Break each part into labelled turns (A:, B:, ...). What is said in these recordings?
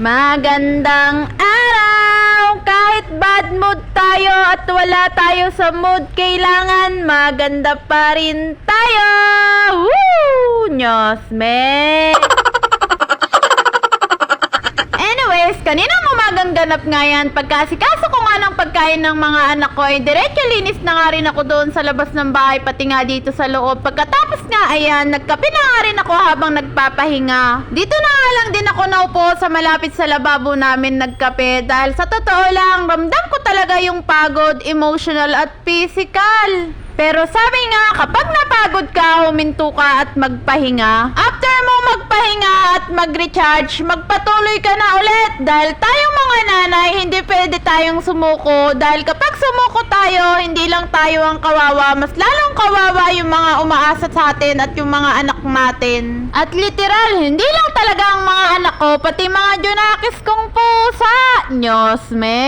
A: Magandang araw! Kahit bad mood tayo at wala tayo sa mood, kailangan maganda pa rin tayo! Woo! Nyosme! Anyways, kaninang umagang ganap nga yan, pagkasikaso ko nga ng pagkain ng mga anak ko, ay diretso linis na nga rin ako doon sa labas ng bahay, pati nga dito sa loob. Pagkatapos nga, ayan, nagkape na nga rin ako habang nagpapahinga. Dito na nga lang din ako naupo sa malapit sa lababo namin nagkape, dahil sa totoo lang, ramdam ko talaga yung pagod, emotional at physical. Pero sabi nga, kapag napagod ka, huminto ka at magpahinga. After mo magpahinga at mag-recharge, magpatuloy ka na ulit. Dahil tayong mga nanay, hindi pwede tayong sumuko. Dahil kapag sumuko tayo, hindi lang tayo ang kawawa. Mas lalong kawawa yung mga umaasa sa atin at yung mga anak natin. At literal, hindi lang talaga ang mga anak ko, pati mga junakis kong pusa. Nyosme!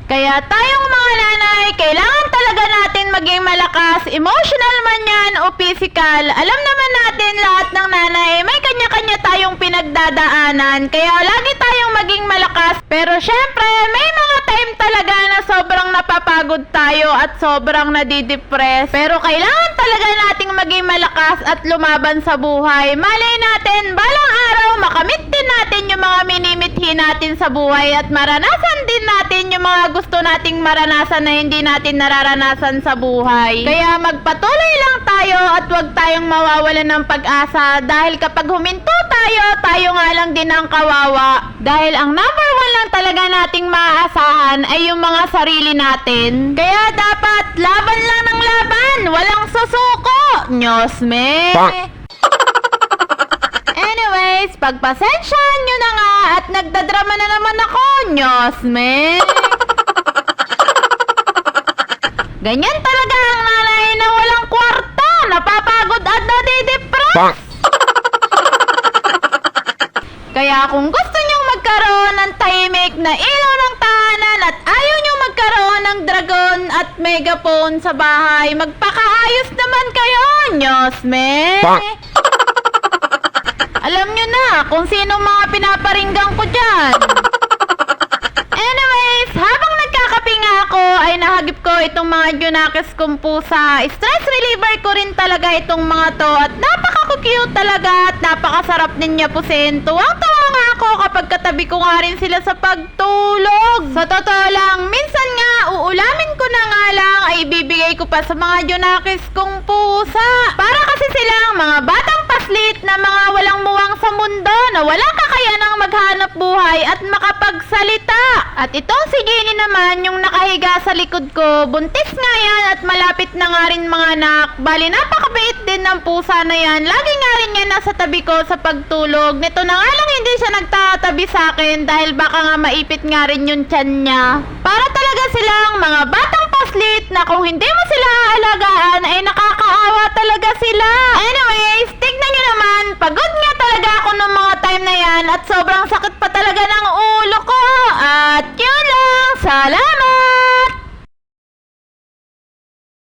A: Kaya tayong mga nanay, kailangan talaga natin maging malakas, emotional man yan o physical. Alam naman natin lahat ng nanay, may kanya-kanya tayong pinagdadaanan. Kaya lagi tayong maging malakas. Pero syempre, may mga time talaga na sobrang napapagod tayo at sobrang nadidepress. Pero kailangan talaga nating maging malakas at lumaban sa buhay. Malay natin, balang araw, makamit din natin yung mga minimithi natin sa buhay at maranasan din natin yung mga gusto nating maranasan na hindi natin nararanasan sa buhay. Kaya magpatuloy lang tayo at huwag tayong mawawalan ng pag-asa dahil kapag huminto tayo, tayo nga lang din ang kawawa. Dahil ang number one lang talaga nating maaasahan ay yung mga sarili natin. Kaya dapat laban lang ng laban, walang susuko. Nyosme! Anyways, pagpasensyahan nyo na nga at nagdadrama na naman ako. Nyosme! Ganyan talaga ang nanay na walang kwarta, napapagod at nadidepress. Kaya kung gusto nyong magkaroon ng tahimik na ilaw ng tahanan at ayaw nyong magkaroon ng dragon at megaphone sa bahay, magpakaayos naman kayo, Nyosme. Alam nyo na kung sino mga pinaparinggan ko dyan. Anyways, habang nagkakape nga ako, ay nahagip ko itong mga junakis kong pusa. Stress reliever ko rin talaga itong mga to at napaka-cute talaga at napakasarap din niya pusin. Tuwang-tuwa nga ako kapag katabi ko nga rin sila sa pagtulog. Sa totoo lang, minsan nga uulamin ko na nga lang ay ibibigay ko pa sa mga junakis kong pusa. Para kasi silang mga batang paslit na mga walang muwang sa mundo na walang kakayanang maghanap buhay at makapagsalita. At itong si Jenny naman, yung nakahiga sa likod ko, buntis nga yan at malapit na nga rin mga anak. Bali, napakabait din ng pusa na yan. Lagi nga rin yan nasa tabi ko sa pagtulog. Nito na nga lang hindi siya nagtatabi sa akin dahil baka nga maipit nga rin yung tiyan niya. Para talaga silang mga batang paslit na kung hindi mo sila aalagaan ay nakakaawa talaga sila. Anyways, tignan nyo naman, pagod nga talaga ako nung mga time na yan at sobrang sakit